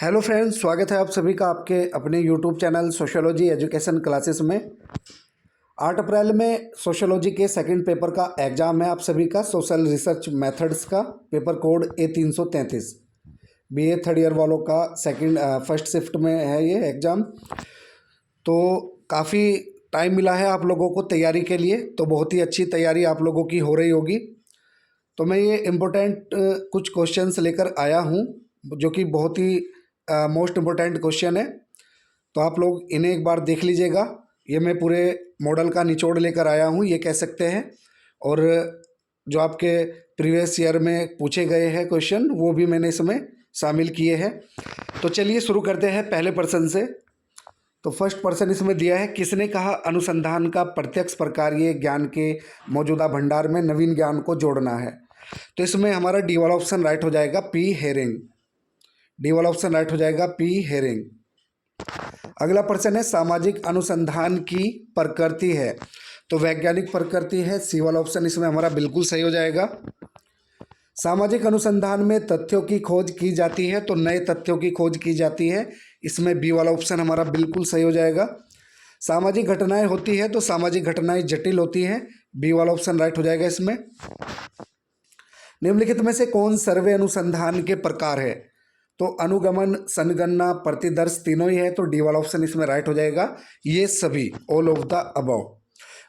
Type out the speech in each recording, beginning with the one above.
Hello friends, स्वागत है आप सभी का आपके अपने YouTube channel sociology education classes में। 8 अप्रैल में सोशियोलॉजी के सेकंड पेपर का एग्ज़ाम है आप सभी का। सोशल रिसर्च मेथड्स का paper code A333 BA third year वालों का फर्स्ट शिफ्ट में है ये एग्ज़ाम। तो काफ़ी टाइम मिला है आप लोगों को तैयारी के लिए, तो बहुत ही अच्छी तैयारी आप लोगों की हो रही होगी। तो मैं ये इम्पोर्टेंट कुछ क्वेश्चंस लेकर आया हूँ जो कि बहुत ही मोस्ट इम्पोर्टेंट क्वेश्चन है। तो आप लोग इन्हें एक बार देख लीजिएगा। ये मैं पूरे मॉडल का निचोड़ लेकर आया हूँ, ये कह सकते हैं। और जो आपके प्रीवियस ईयर में पूछे गए हैं क्वेश्चन, वो भी मैंने इसमें शामिल किए हैं। तो चलिए शुरू करते हैं पहले प्रश्न से। तो फर्स्ट प्रश्न इसमें दिया है, किसने कहा अनुसंधान का प्रत्यक्ष प्रकार ये ज्ञान के मौजूदा भंडार में नवीन ज्ञान को जोड़ना है। तो इसमें हमारा डी वाला ऑप्शन राइट हो जाएगा, पी हेरिंग। डी वाला ऑप्शन राइट हो जाएगा, पी हेरिंग। अगला प्रश्न है, सामाजिक अनुसंधान की प्रकृति है। तो वैज्ञानिक प्रकृति है, सी वाला ऑप्शन इसमें हमारा बिल्कुल सही हो जाएगा। सामाजिक अनुसंधान में तथ्यों की खोज की जाती है, तो नए तथ्यों की खोज की जाती है, इसमें बी वाला ऑप्शन हमारा बिल्कुल सही हो जाएगा। सामाजिक घटनाएं होती है, तो सामाजिक घटनाएं जटिल होती हैं, बी वाला ऑप्शन राइट हो जाएगा इसमें। निम्नलिखित में से कौन सर्वे अनुसंधान के प्रकार है। तो अनुगमन, संगणना, प्रतिदर्श तीनों ही है, तो डी वाला ऑप्शन इसमें राइट हो जाएगा, ये सभी, ऑल ऑफ द अबव।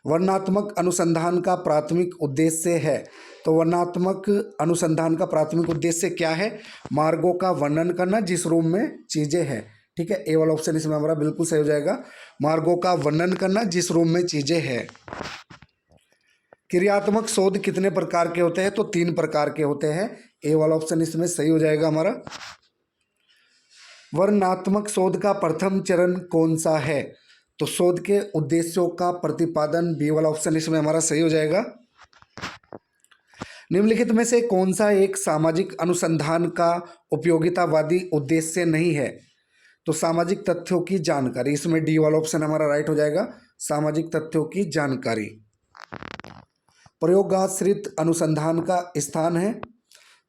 वर्णनात्मक अनुसंधान का प्राथमिक उद्देश्य है। तो वर्णनात्मक अनुसंधान का प्राथमिक उद्देश्य क्या है? मार्गों का वर्णन करना जिस रूप में चीजें हैं। ठीक है, ए वाला ऑप्शन इसमें हमारा बिल्कुल सही हो जाएगा, मार्गों का वर्णन करना जिस रूप में चीजें हैं। क्रियात्मक शोध कितने प्रकार के होते हैं? तो 3 प्रकार के होते हैं, ए वाला ऑप्शन इसमें सही हो जाएगा हमारा। वर्णनात्मक शोध का प्रथम चरण कौन सा है? तो शोध के उद्देश्यों का प्रतिपादन, बी वाला ऑप्शन इसमें हमारा सही हो जाएगा। निम्नलिखित में से कौन सा एक सामाजिक अनुसंधान का उपयोगितावादी उद्देश्य नहीं है? तो सामाजिक तथ्यों की जानकारी, इसमें डी वाला ऑप्शन हमारा राइट हो जाएगा, सामाजिक तथ्यों की जानकारी। प्रयोगाश्रित अनुसंधान का स्थान है,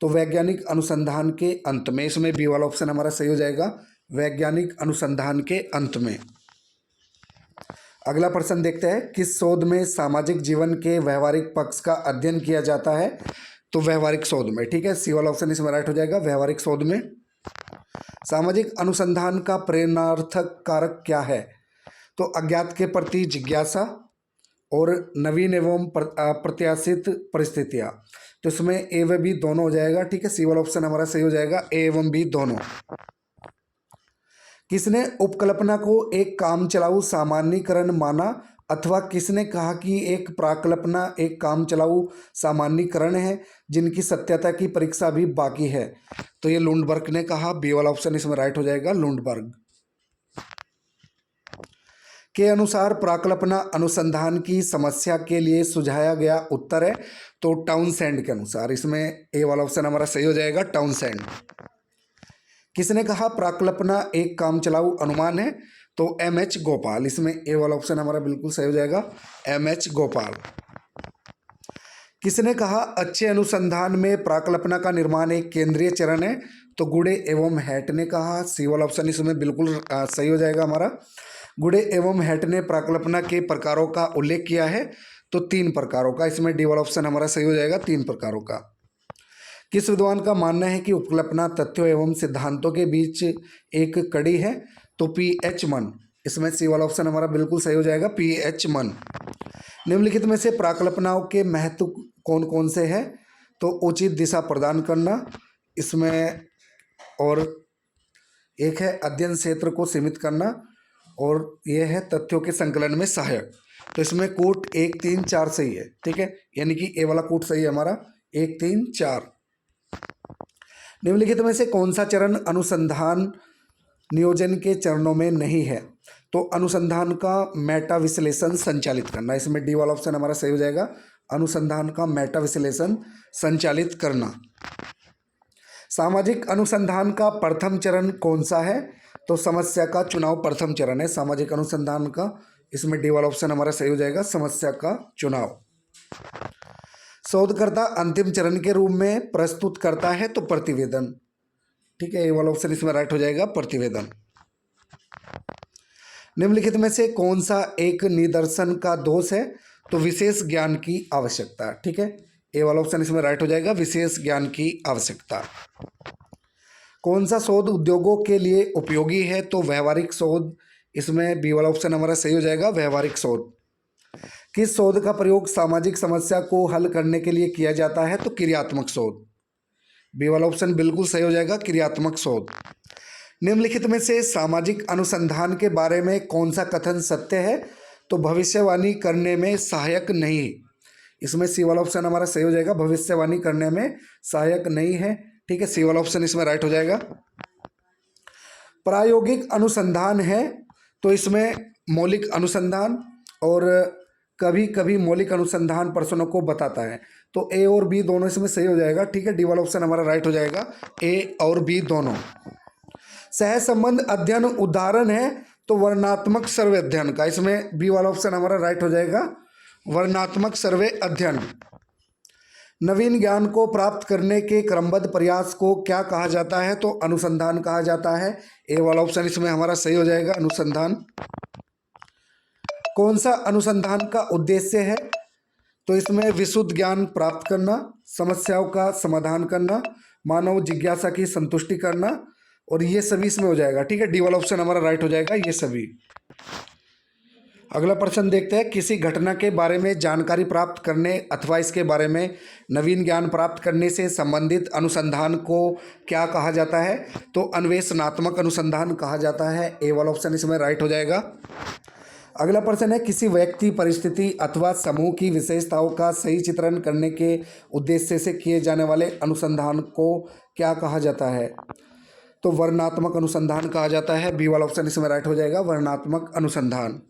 तो वैज्ञानिक अनुसंधान के अंत में, इसमें बी वाला ऑप्शन हमारा सही हो जाएगा, वैज्ञानिक अनुसंधान के अंत में। अगला प्रश्न देखते हैं, किस शोध में सामाजिक जीवन के व्यवहारिक पक्ष का अध्ययन किया जाता है? तो व्यवहारिक शोध में। ठीक है, सी वाला ऑप्शन इसमें राइट हो जाएगा, व्यवहारिक शोध में। सामाजिक अनुसंधान का प्रेरणार्थक कारक क्या है? तो अज्ञात के प्रति जिज्ञासा और नवीन एवं प्रत्याशित परिस्थितियां। तो इसमें ए व बी दोनों हो जाएगा। ठीक है, सी वाला ऑप्शन हमारा सही हो जाएगा, ए एवं बी दोनों। किसने उपकल्पना को एक काम चलाऊ सामान्यीकरण माना, अथवा किसने कहा कि एक प्राकल्पना एक काम चलाऊ सामान्यीकरण है जिनकी सत्यता की परीक्षा भी बाकी है? तो ये लुंडबर्ग ने कहा, बी वाला ऑप्शन इसमें राइट हो जाएगा, लुंडबर्ग के अनुसार प्राकल्पना अनुसंधान की समस्या के लिए सुझाया गया उत्तर है। तो टाउनसेंड के अनुसार, इसमें ए वाला ऑप्शन हमारा सही हो जाएगा, टाउनसेंड। किसने कहा प्राकल्पना एक काम चलाऊ अनुमान है? तो MH गोपाल, इसमें ए वाला ऑप्शन हमारा बिल्कुल सही हो जाएगा, MH गोपाल। किसने कहा अच्छे अनुसंधान में प्राकल्पना का निर्माण एक केंद्रीय चरण है? तो गुडे एवं हैट ने कहा, सी वाला ऑप्शन इसमें बिल्कुल सही हो जाएगा हमारा, गुडे एवं हैट ने प्राकल्पना के प्रकारों का उल्लेख किया है, तो 3 प्रकारों का, इसमें डी वाला ऑप्शन हमारा सही हो जाएगा, 3 प्रकारों का। किस विद्वान का मानना है कि उपकल्पना तथ्यों एवं सिद्धांतों के बीच एक कड़ी है? तो PH मन, इसमें सी वाला ऑप्शन हमारा बिल्कुल सही हो जाएगा, PH मन। निम्नलिखित में से प्राकल्पनाओं के महत्व कौन कौन से हैं? तो उचित दिशा प्रदान करना, इसमें, और एक है अध्ययन क्षेत्र को सीमित करना, और यह है तथ्यों के संकलन में सहायक। तो इसमें कोट 1, 3, 4 सही है। ठीक है, यानी कि ए वाला कोट सही है हमारा, 1, 3, 4। निम्नलिखित में से कौन सा चरण अनुसंधान नियोजन के चरणों में नहीं है? तो अनुसंधान का मेटा विश्लेषण संचालित करना, इसमें डी वाला ऑप्शन हमारा सही हो जाएगा, अनुसंधान का मेटा विश्लेषण संचालित करना। सामाजिक अनुसंधान का प्रथम चरण कौन सा है? तो समस्या का चुनाव प्रथम चरण है सामाजिक अनुसंधान का, इसमें डी वाला ऑप्शन हमारा सही हो जाएगा, समस्या का चुनाव। शोधकर्ता अंतिम चरण के रूप में प्रस्तुत करता है, तो प्रतिवेदन। ठीक है, ये वाला ऑप्शन इसमें राइट हो जाएगा, प्रतिवेदन। निम्नलिखित में से कौन सा एक निदर्शन का दोष है? तो विशेष ज्ञान की आवश्यकता। ठीक है, ए वाला ऑप्शन इसमें राइट हो जाएगा, विशेष ज्ञान की आवश्यकता। कौन सा शोध उद्योगों के लिए उपयोगी है? तो व्यवहारिक शोध, इसमें बी वाला ऑप्शन हमारा सही हो जाएगा, व्यवहारिक शोध। किस शोध का प्रयोग सामाजिक समस्या को हल करने के लिए किया जाता है? तो क्रियात्मक शोध, बी वाला ऑप्शन बिल्कुल सही हो जाएगा, क्रियात्मक शोध। निम्नलिखित में से सामाजिक अनुसंधान के बारे में कौन सा कथन सत्य है? तो भविष्यवाणी करने में सहायक नहीं, इसमें सी वाला ऑप्शन हमारा सही हो जाएगा, भविष्यवाणी करने में सहायक नहीं है। ठीक है, सी वाला ऑप्शन इसमें राइट हो जाएगा। प्रायोगिक अनुसंधान है, तो इसमें मौलिक अनुसंधान और कभी कभी मौलिक अनुसंधान प्रश्नों को बताता है, तो ए और बी दोनों इसमें सही हो जाएगा। ठीक है, डी वाला ऑप्शन हमारा राइट हो जाएगा, ए और बी दोनों। सहसंबंध अध्ययन उदाहरण है, तो वर्णनात्मक सर्वे अध्ययन का, इसमें बी वाला ऑप्शन हमारा राइट हो जाएगा, वर्णनात्मक सर्वे अध्ययन। नवीन ज्ञान को प्राप्त करने के क्रमबद्ध प्रयास को क्या कहा जाता है? तो अनुसंधान कहा जाता है, ए वाला ऑप्शन इसमें हमारा सही हो जाएगा, अनुसंधान। कौन सा अनुसंधान का उद्देश्य है? तो इसमें विशुद्ध ज्ञान प्राप्त करना, समस्याओं का समाधान करना, मानव जिज्ञासा की संतुष्टि करना, और ये सभी इसमें हो जाएगा। ठीक है, डी वाला ऑप्शन हमारा राइट हो जाएगा, ये सभी। अगला प्रश्न देखते हैं, किसी घटना के बारे में जानकारी प्राप्त करने अथवा इसके बारे में नवीन ज्ञान प्राप्त करने से संबंधित अनुसंधान को क्या कहा जाता है? तो अन्वेषणात्मक अनुसंधान कहा जाता है, ए वाला ऑप्शन इसमें राइट हो जाएगा। अगला प्रश्न है, किसी व्यक्ति, परिस्थिति अथवा समूह की विशेषताओं का सही चित्रण करने के उद्देश्य से किए जाने वाले अनुसंधान को क्या कहा जाता है? तो वर्णनात्मक अनुसंधान कहा जाता है, बी वाला ऑप्शन इसमें राइट हो जाएगा, वर्णनात्मक अनुसंधान।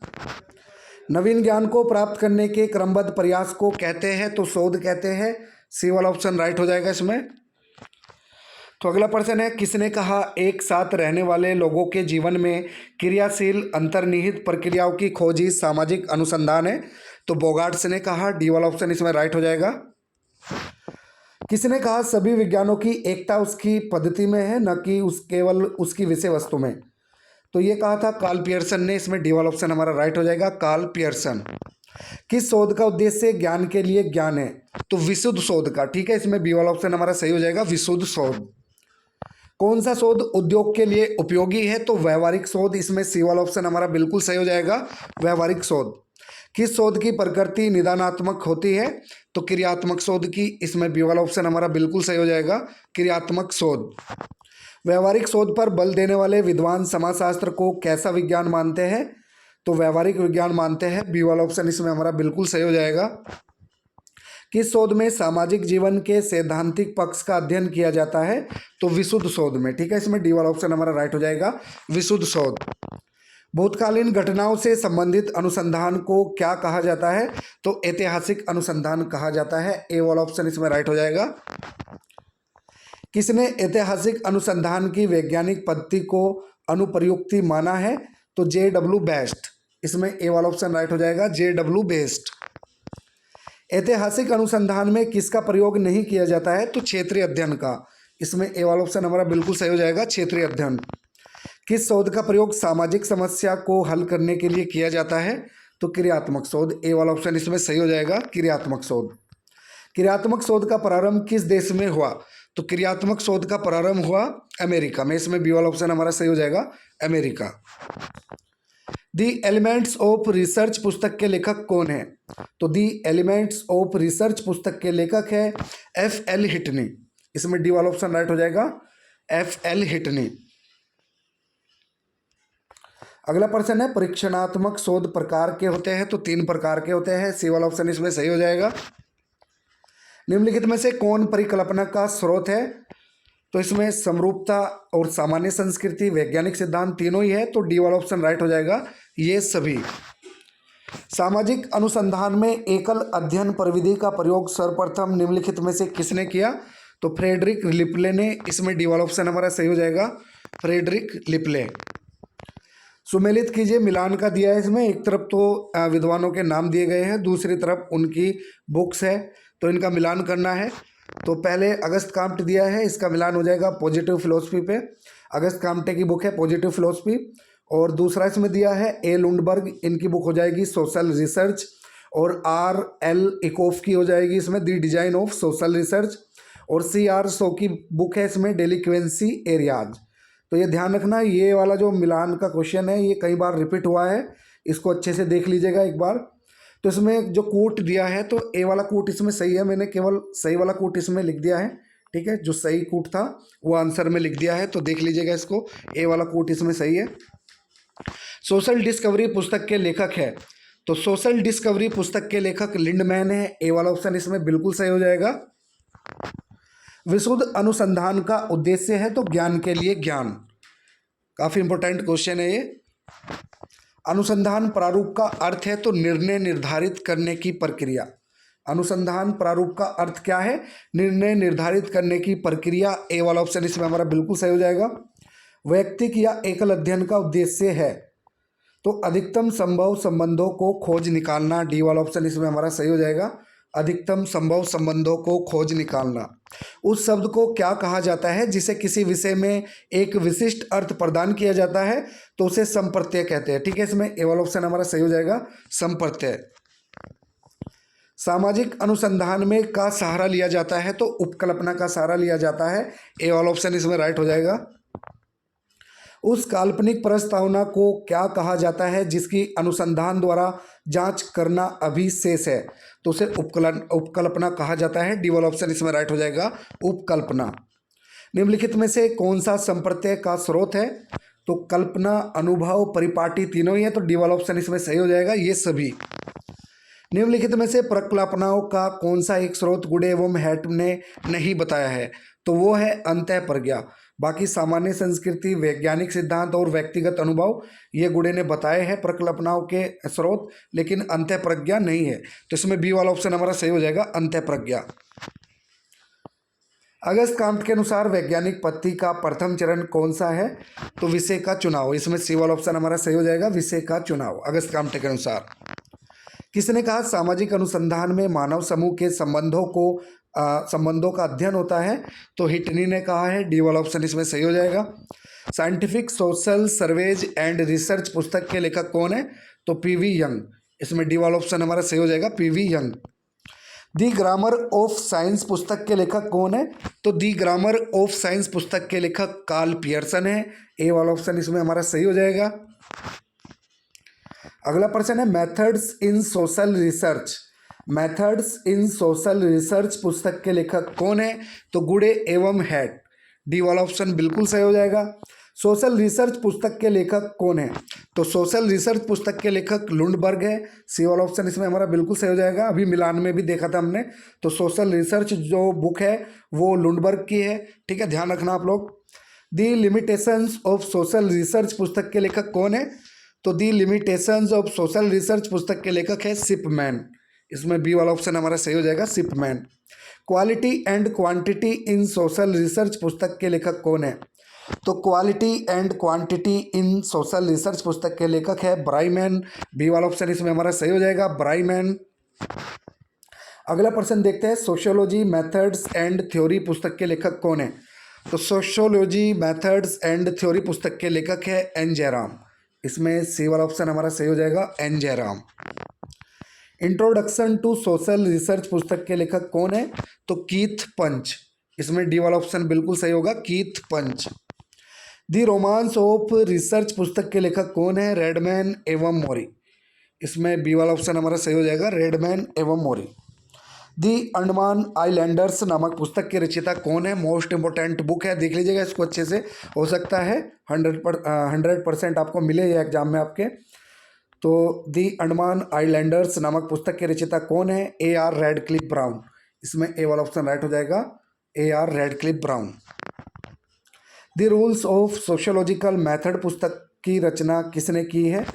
नवीन ज्ञान को प्राप्त करने के क्रमबद्ध प्रयास को कहते हैं, तो शोध कहते हैं, सी वाला ऑप्शन राइट हो जाएगा इसमें। तो अगला प्रश्न है, किसने कहा एक साथ रहने वाले लोगों के जीवन में क्रियाशील अंतर्निहित प्रक्रियाओं की खोज ही सामाजिक अनुसंधान है? तो बोगार्ट्स ने कहा, डी वाला ऑप्शन इसमें राइट हो जाएगा। किसने कहा सभी विज्ञानों की एकता उसकी पद्धति में है, न कि केवल उसकी विषय वस्तु में? तो ये कहा था कार्ल पियर्सन ने, इसमें डी वाला ऑप्शन हमारा राइट हो जाएगा, कार्ल पियर्सन। किस शोध का उद्देश्य ज्ञान के लिए ज्ञान है? तो विशुद्ध शोध का। ठीक है, इसमें बी वाला ऑप्शन हमारा सही हो जाएगा, विशुद्ध शोध। कौन सा शोध उद्योग के लिए उपयोगी है? तो व्यवहारिक शोध, इसमें सी वाला ऑप्शन हमारा बिल्कुल सही हो जाएगा, व्यवहारिक शोध। किस शोध की प्रकृति निदानात्मक होती है? तो क्रियात्मक शोध की, इसमें बी वाला ऑप्शन हमारा बिल्कुल सही हो जाएगा, क्रियात्मक शोध। व्यवहारिक शोध पर बल देने वाले विद्वान समाजशास्त्र को कैसा विज्ञान मानते हैं? तो व्यवहारिक विज्ञान मानते हैं, बी वाला ऑप्शन इसमें हमारा बिल्कुल सही हो जाएगा। किस शोध में सामाजिक जीवन के सैद्धांतिक पक्ष का अध्ययन किया जाता है? तो विशुद्ध शोध में। ठीक है, इसमें डी वाला ऑप्शन हमारा राइट हो जाएगा, विशुद्ध शोध। भूतकालीन घटनाओं से संबंधित अनुसंधान को क्या कहा जाता है? तो ऐतिहासिक अनुसंधान कहा जाता है, ए वाला ऑप्शन इसमें राइट हो जाएगा। किसने ऐतिहासिक अनुसंधान की वैज्ञानिक पद्धति को अनुप्रयुक्ति माना है? तो जे.डब्ल्यू. बेस्ट, इसमें ए वाला ऑप्शन राइट हो जाएगा, जे.डब्ल्यू. बेस्ट। ऐतिहासिक अनुसंधान में किसका प्रयोग नहीं किया जाता है? तो क्षेत्रीय अध्ययन का, इसमें ए वाला ऑप्शन हमारा बिल्कुल सही हो जाएगा, क्षेत्रीय अध्ययन। किस शोध का प्रयोग सामाजिक समस्या को हल करने के लिए किया जाता है? तो क्रियात्मक शोध, ए वाला ऑप्शन इसमें सही हो जाएगा, क्रियात्मक शोध। क्रियात्मक शोध का प्रारंभ किस देश में हुआ? तो क्रियात्मक शोध का प्रारंभ हुआ अमेरिका में, इसमें बी वाला ऑप्शन हमारा सही हो जाएगा, America. The elements of research पुस्तक के लेखक कौन है? तो दी एलिमेंट्स ऑफ रिसर्च पुस्तक के लेखक है F.L. हिटनी, इसमें डी वाला ऑप्शन राइट हो जाएगा, F.L. हिटनी। अगला प्रश्न है, परीक्षणात्मक शोध प्रकार के होते हैं? तो 3 प्रकार के होते हैं, सी वाला ऑप्शन इसमें सही हो जाएगा। निम्नलिखित में से कौन परिकल्पना का स्रोत है? तो इसमें समरूपता और सामान्य संस्कृति, वैज्ञानिक सिद्धांत तीनों ही है, तो डी वाला ऑप्शन राइट हो जाएगा, ये सभी। सामाजिक अनुसंधान में एकल अध्ययन परिविधि का प्रयोग सर्वप्रथम निम्नलिखित में से किसने किया? तो फ्रेडरिक लिपले ने, इसमें डी वाला ऑप्शन हमारा सही हो जाएगा, फ्रेडरिक लिपले। सुमेलित कीजिए, मिलान का दिया है इसमें, एक तरफ तो विद्वानों के नाम दिए गए हैं, दूसरी तरफ उनकी बुक्स है, तो इनका मिलान करना है। तो पहले अगस्त काम्ट दिया है, इसका मिलान हो जाएगा पॉजिटिव फिलोसफी पे। अगस्त काम्टे की बुक है पॉजिटिव फिलोसफी। और दूसरा इसमें दिया है ए लुंडबर्ग, इनकी बुक हो जाएगी सोशल रिसर्च। और आर एल इकोफ की हो जाएगी इसमें the design of social research. और सी आर शो की बुक है इसमें डेलिक्वेंसी एरियाज। तो ये ध्यान रखना, ये वाला जो मिलान का क्वेश्चन है ये कई बार रिपीट हुआ है, इसको अच्छे से देख लीजिएगा एक बार। तो इसमें जो कोट दिया है तो ए वाला कोट इसमें सही है, मैंने केवल सही वाला कोट इसमें लिख दिया है, ठीक है। जो सही कोट था वो आंसर में लिख दिया है, तो देख लीजिएगा इसको, ए वाला कोट इसमें सही है। सोशल डिस्कवरी पुस्तक के लेखक है, तो सोशल डिस्कवरी पुस्तक के लेखक लिंडमैन है, ए वाला ऑप्शन इसमें बिल्कुल सही हो जाएगा। विशुद्ध अनुसंधान का उद्देश्य है, तो ज्ञान के लिए ज्ञान, काफी इंपॉर्टेंट क्वेश्चन है ये। अनुसंधान प्रारूप का अर्थ है, तो निर्णय निर्धारित करने की प्रक्रिया। अनुसंधान प्रारूप का अर्थ क्या है? निर्णय निर्धारित करने की प्रक्रिया, ए वाला ऑप्शन इसमें हमारा बिल्कुल सही हो जाएगा। वैयक्तिक या एकल अध्ययन का उद्देश्य है, तो अधिकतम संभव संबंधों को खोज निकालना, डी वाला ऑप्शन इसमें हमारा सही हो जाएगा। अधिकतम संभव संबंधों को खोज निकालना। उस शब्द को क्या कहा जाता है जिसे किसी विषय में एक विशिष्ट अर्थ प्रदान किया जाता है, तो उसे संप्रत्यय कहते हैं, ठीक है। इसमें ए वाला ऑप्शन हमारा सही हो जाएगा, संप्रत्यय। सामाजिक अनुसंधान में का सहारा लिया जाता है, तो उपकल्पना का सहारा लिया जाता है, ए वाला ऑप्शन इसमें राइट हो जाएगा। उस काल्पनिक प्रस्तावना को क्या कहा जाता है जिसकी अनुसंधान द्वारा जांच करना अभी शेष है, तो उसे उपकल्पना कहा जाता है, डी वाला ऑप्शन इसमें राइट हो जाएगा, उपकल्पना। निम्नलिखित में से कौन सा संप्रत्यय का स्रोत है, तो कल्पना, अनुभव, परिपाटी तीनों ही है, तो डी वाला ऑप्शन इसमें सही हो जाएगा, ये सभी। निम्नलिखित में से प्रकल्पनाओं का कौन सा एक स्रोत गुडे एवं हैट ने नहीं बताया है, तो वो है अंतःप्रज्ञा। बाकी सामान्य संस्कृति, वैज्ञानिक सिद्धांत और व्यक्तिगत अनुभव ये गुडे ने बताए हैं प्रकल्पनाओं के स्रोत, लेकिन अंतःप्रज्ञा नहीं है, तो इसमें बी वाला ऑप्शन हमारा सही हो जाएगा, अंतःप्रज्ञा। अगस्त काम्ट के अनुसार वैज्ञानिक पद्धति का प्रथम चरण कौन सा है, तो विषय का चुनाव, इसमें सी वाला ऑप्शन हमारा सही हो जाएगा, विषय का चुनाव, अगस्त काम्ट के अनुसार। किसने कहा सामाजिक अनुसंधान में मानव समूह के संबंधों का अध्ययन होता है, तो हिटनी ने कहा है, डी वाला ऑप्शन इसमें सही हो जाएगा। Scientific social surveys and research पुस्तक के लेखक कौन है, तो पीवी यंग, इसमें डी वाला ऑप्शन हमारा सही हो जाएगा, PV young. The grammar of science पुस्तक के लेखक कौन है, तो दी ग्रामर ऑफ साइंस पुस्तक के लेखक कार्ल पियर्सन है, ए वाला ऑप्शन इसमें हमारा सही हो जाएगा। अगला प्रश्न है methods in social research, methods in social research पुस्तक के लेखक कौन है, तो गुडे एवं हैट, डी वाला ऑप्शन बिल्कुल सही हो जाएगा। सोशल रिसर्च पुस्तक के लेखक कौन है, तो सोशल रिसर्च पुस्तक के लेखक लुंडबर्ग है, सी वाला ऑप्शन इसमें हमारा बिल्कुल सही हो जाएगा। अभी मिलान में भी देखा था हमने, तो सोशल रिसर्च जो बुक है वो लुंडबर्ग की है, ठीक है, ध्यान रखना आप लोग। दी लिमिटेशंस ऑफ सोशल रिसर्च पुस्तक के लेखक कौन है, तो दी लिमिटेशंस ऑफ सोशल रिसर्च पुस्तक के लेखक है शिपमैन, इसमें बी वाला ऑप्शन हमारा सही हो जाएगा, Shipman. Quality and quantity in social research पुस्तक के लेखक कौन है, तो quality and quantity in social research पुस्तक के लेखक है ब्राइमैन, बी वाला ऑप्शन इसमें हमारा सही हो जाएगा, ब्राइमैन। अगला प्रश्न देखते हैं सोशियोलॉजी मेथड्स एंड थ्योरी पुस्तक के लेखक कौन है, तो सोशियोलॉजी मेथड्स एंड थ्योरी पुस्तक के लेखक है एन जयराम, इसमें सी वाला ऑप्शन हमारा सही हो जाएगा, N Jayaram. Introduction to social research पुस्तक के लेखक कौन है, तो कीथ पंच, इसमें डी वाला ऑप्शन बिल्कुल सही होगा, Keith Punch. The romance of research पुस्तक के लेखक कौन है, रेडमैन एवं मोरी, इसमें बी वाला ऑप्शन हमारा सही हो जाएगा, रेडमैन एवं मोरी। दी अंडमान आइलैंडर्स नामक पुस्तक के रचयिता कौन है, मोस्ट इंपोर्टेंट बुक है, देख लीजिएगा इसको अच्छे से, हो सकता है 100% आपको मिले ये एग्जाम में आपके। तो दी अंडमान आइलैंडर्स नामक पुस्तक के रचयिता कौन है, ए आर रेडक्लिफ ब्राउन, इसमें ए वाला ऑप्शन राइट हो जाएगा, A R Radcliffe Brown. The rules of sociological method पुस्तक की रचना किसने की है,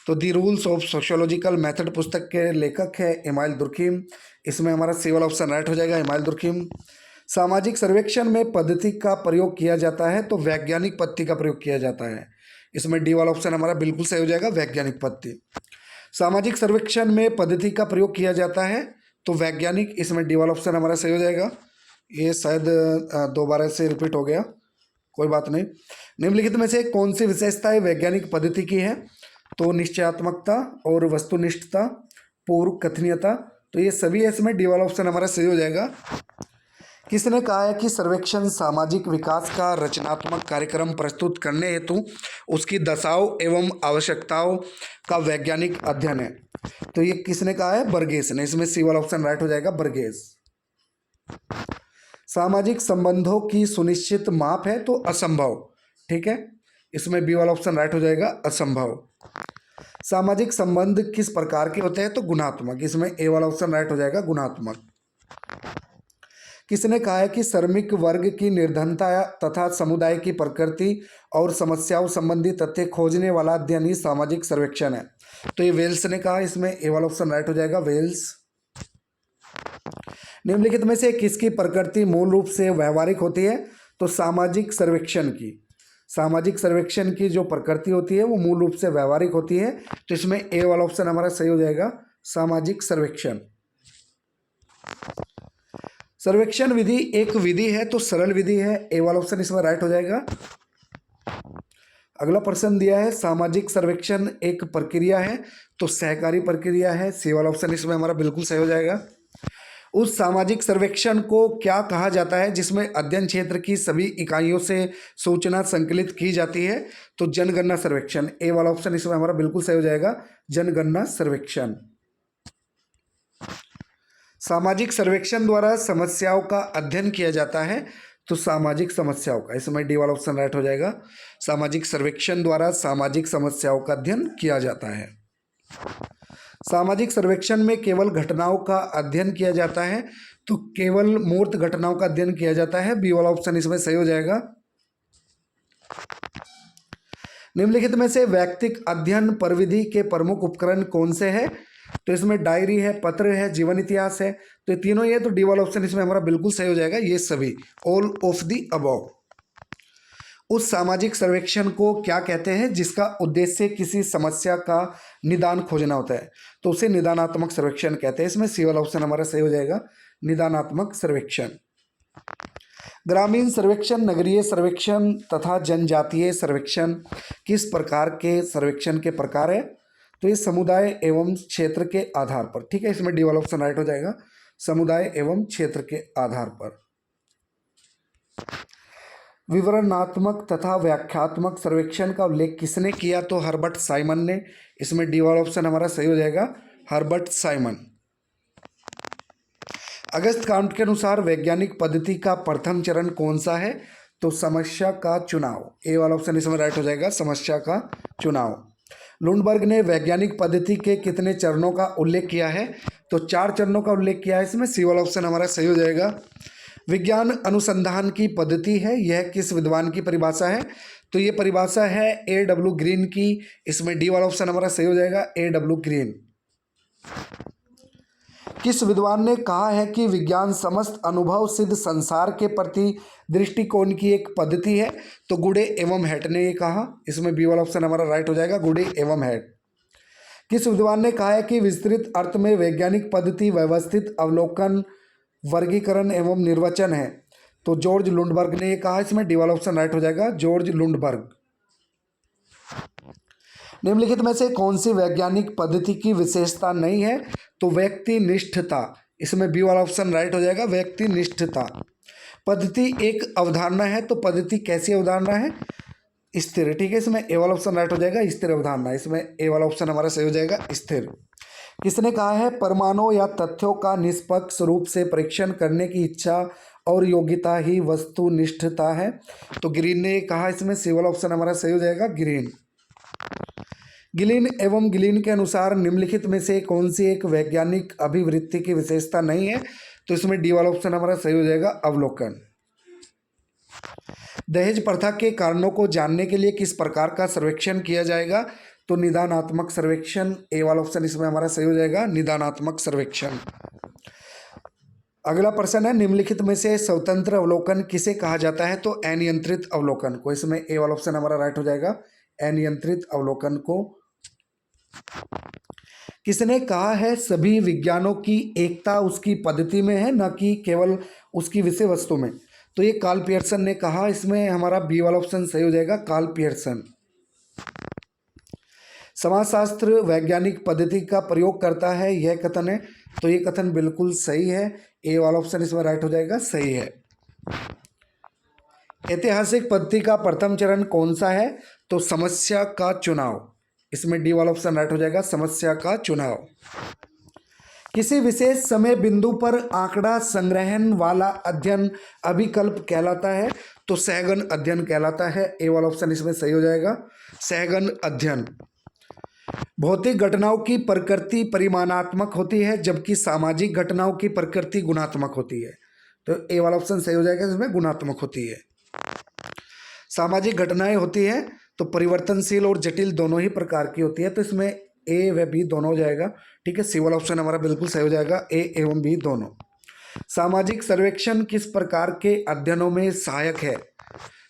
तो the rules of sociological method पुस्तक के लेखक है इमाइल दुर्खिम, इसमें हमारा सी वाला ऑप्शन राइट हो जाएगा, इमाइल दुर्खिम। सामाजिक सर्वेक्षण में पद्धति का प्रयोग किया जाता है, तो वैज्ञानिक पद्धति का प्रयोग किया जाता है, इसमें डी वाला ऑप्शन हमारा बिल्कुल सही हो जाएगा, वैज्ञानिक पद्धति। सामाजिक सर्वेक्षण में पद्धति का प्रयोग किया जाता है, तो वैज्ञानिक, इसमें डी वाला ऑप्शन हमारा सही हो जाएगा। ये शायद दोबारा से रिपीट हो गया, कोई बात नहीं। निम्नलिखित में से कौन सी विशेषताएं वैज्ञानिक पद्धति की है? तो निश्चयात्मकता और वस्तुनिष्ठता, पूर्व कथनीयता, तो ये सभी है, इसमें डी वाला ऑप्शन हमारा सही हो जाएगा। किसने कहा है कि सर्वेक्षण सामाजिक विकास का रचनात्मक कार्यक्रम प्रस्तुत करने हेतु उसकी दशाओं एवं आवश्यकताओं का वैज्ञानिक अध्ययन है? तो ये किसने कहा है? बर्गेस ने। इसमें सी वाला ऑप्शन राइट हो जाएगा, बर्गेस। सामाजिक संबंधों की सुनिश्चित माप है तो असंभव, ठीक है, इसमें बी वाला ऑप्शन राइट हो जाएगा, असंभव। सामाजिक संबंध किस प्रकार के होते हैं? तो गुणात्मक, इसमें ए वाला ऑप्शन राइट हो जाएगा, गुणात्मक। किसने कहा है कि श्रमिक वर्ग की निर्धनता तथा समुदाय की प्रकृति और समस्याओं संबंधी तथ्य खोजने वाला अध्ययन ही सामाजिक सर्वेक्षण है? तो ये वेल्स ने कहा, इसमें ए वाला ऑप्शन राइट हो जाएगा, वेल्स। निम्नलिखित में से किसकी प्रकृति मूल रूप से व्यवहारिक होती है? तो सामाजिक सर्वेक्षण की। सामाजिक सर्वेक्षण की जो प्रकृति होती है वो मूल रूप से व्यवहारिक होती है, तो इसमें ए वाला ऑप्शन हमारा सही हो जाएगा, सामाजिक सर्वेक्षण। सर्वेक्षण विधि एक विधि है तो सरल विधि है, ए वाला ऑप्शन इसमें राइट हो जाएगा। अगला प्रश्न दिया है, सामाजिक सर्वेक्षण एक प्रक्रिया है तो सहकारी प्रक्रिया है, सी वाला ऑप्शन इसमें हमारा बिल्कुल सही हो जाएगा। उस सामाजिक सर्वेक्षण को क्या कहा जाता है जिसमें अध्ययन क्षेत्र की सभी इकाइयों से सूचना संकलित की जाती है? तो जनगणना सर्वेक्षण, ए वाला ऑप्शन इसमें हमारा बिल्कुल सही हो जाएगा, जनगणना सर्वेक्षण। सामाजिक सर्वेक्षण द्वारा समस्याओं का अध्ययन किया जाता है, तो सामाजिक समस्याओं का, इसमें डी वाला ऑप्शन राइट हो जाएगा, सामाजिक सर्वेक्षण द्वारा सामाजिक समस्याओं का अध्ययन किया जाता है। सामाजिक सर्वेक्षण में केवल घटनाओं का अध्ययन किया जाता है, तो केवल मूर्त घटनाओं का अध्ययन किया जाता है, बी वाला ऑप्शन इसमें सही हो जाएगा। निम्नलिखित में से व्यक्तिक अध्ययन परिविधि के प्रमुख उपकरण कौन से हैं? तो इसमें डायरी है, पत्र है, जीवन इतिहास है, तो ये तीनों ही है, तो डी वाला ऑप्शन इसमें हमारा बिल्कुल सही हो जाएगा, ये सभी, ऑल ऑफ द अबव। उस सामाजिक सर्वेक्षण को क्या कहते हैं जिसका उद्देश्य किसी समस्या का निदान खोजना होता है? तो उसे निदानात्मक सर्वेक्षण कहते हैं, इसमें सी वाला ऑप्शन हमारा सही हो जाएगा, निदानात्मक सर्वेक्षण। ग्रामीण सर्वेक्षण, नगरीय सर्वेक्षण तथा जनजातीय सर्वेक्षण किस प्रकार के सर्वेक्षण के प्रकार है? तो ये समुदाय एवं क्षेत्र के आधार पर, ठीक है, इसमें डी वाला ऑप्शन राइट हो जाएगा, समुदाय एवं क्षेत्र के आधार पर। विवरणात्मक तथा व्याख्यात्मक सर्वेक्षण का उल्लेख किसने किया? तो हर्बर्ट साइमन ने, इसमें डी वाला ऑप्शन हमारा सही हो जाएगा, हर्बर्ट साइमन। अगस्त काउंट के अनुसार वैज्ञानिक पद्धति का प्रथम चरण कौन सा है? तो समस्या का चुनाव, ए वाला ऑप्शन इसमें राइट हो जाएगा, समस्या का चुनाव। लुंडबर्ग ने वैज्ञानिक पद्धति के कितने चरणों का उल्लेख किया है? तो 4 चरणों का उल्लेख किया है, इसमें सी वाला ऑप्शन हमारा सही हो जाएगा। विज्ञान अनुसंधान की पद्धति है, यह किस विद्वान की परिभाषा है? तो ये परिभाषा है A.W. ग्रीन की, इसमें डी वाला ऑप्शन हमारा सही हो जाएगा, A.W. ग्रीन। किस विद्वान ने कहा है कि विज्ञान समस्त अनुभव सिद्ध संसार के प्रति दृष्टिकोण की एक पद्धति है? तो गुडे एवं हेट ने ये कहा, इसमें बी वाला ऑप्शन हमारा राइट हो जाएगा, गुडे एवं हेट। किस विद्वान ने कहा है कि विस्तृत अर्थ में वैज्ञानिक पद्धति व्यवस्थित अवलोकन, वर्गीकरण एवं निर्वचन है? तो जॉर्ज लुंडबर्ग ने ये कहा, इसमें डी वाला ऑप्शन राइट हो जाएगा, जॉर्ज लुंडबर्ग। निम्नलिखित में से कौन सी वैज्ञानिक पद्धति की विशेषता नहीं है? तो व्यक्तिनिष्ठता, इसमें बी वाला ऑप्शन राइट हो जाएगा, व्यक्तिनिष्ठता। पद्धति एक अवधारणा है, तो पद्धति कैसी अवधारणा है? स्थिर, ठीक है, इसमें ए वाला ऑप्शन राइट हो जाएगा, स्थिर अवधारणा, इसमें ए वाला ऑप्शन हमारा सही हो जाएगा, स्थिर। किसने कहा है परमाणु या तथ्यों का निष्पक्ष रूप से परीक्षण करने की इच्छा और योग्यता ही वस्तुनिष्ठता है? तो ग्रीन ने कहा, इसमें सी वाला ऑप्शन हमारा सही हो जाएगा, ग्रीन। गिलिन एवं गिलिन के अनुसार निम्नलिखित में से कौन सी एक वैज्ञानिक अभिवृत्ति की विशेषता नहीं है? तो इसमें डी वाला ऑप्शन हमारा सही हो जाएगा, अवलोकन। दहेज प्रथा के कारणों को जानने के लिए किस प्रकार का सर्वेक्षण किया जाएगा? तो निदानात्मक सर्वेक्षण, ए वाला ऑप्शन इसमें हमारा सही हो जाएगा, निदानात्मक सर्वेक्षण। अगला प्रश्न है, निम्नलिखित में से स्वतंत्र अवलोकन किसे कहा जाता है? तो अनियंत्रित अवलोकन को, इसमें ए वाला ऑप्शन हमारा राइट हो जाएगा, अनियंत्रित अवलोकन को। किसने कहा है सभी विज्ञानों की एकता उसकी पद्धति में है, न कि केवल उसकी विषय वस्तु में? तो ये कार्ल पियर्सन ने कहा। इसमें हमारा बी वाला ऑप्शन सही हो जाएगा, कार्ल पियर्सन। समाजशास्त्र वैज्ञानिक पद्धति का प्रयोग करता है, यह कथन है। तो ये कथन बिल्कुल सही है, ए वाला ऑप्शन इसमें राइट हो जाएगा, सही है। ऐतिहासिक पद्धति का प्रथम चरण कौन सा है? तो समस्या का चुनाव। इसमें डी वाला ऑप्शन राइट हो जाएगा, समस्या का चुनाव। किसी विशेष समय बिंदु पर आंकड़ा संग्रहण वाला अध्ययन अभिकल्प कहलाता है? तो सहगन अध्ययन कहलाता है। ए वाला ऑप्शन इसमें सही हो जाएगा, सहगन अध्ययन। भौतिक घटनाओं की प्रकृति परिमाणात्मक होती है, जबकि सामाजिक घटनाओं की प्रकृति गुणात्मक होती है। तो ए वाला ऑप्शन सही हो जाएगा, इसमें गुणात्मक होती है। सामाजिक घटनाएं होती है तो परिवर्तनशील और जटिल दोनों ही प्रकार की होती है। तो इसमें ए व बी दोनों हो जाएगा, ठीक है। सी वाला ऑप्शन हमारा बिल्कुल सही हो जाएगा, ए एवं बी दोनों। सामाजिक सर्वेक्षण किस प्रकार के अध्ययनों में सहायक है?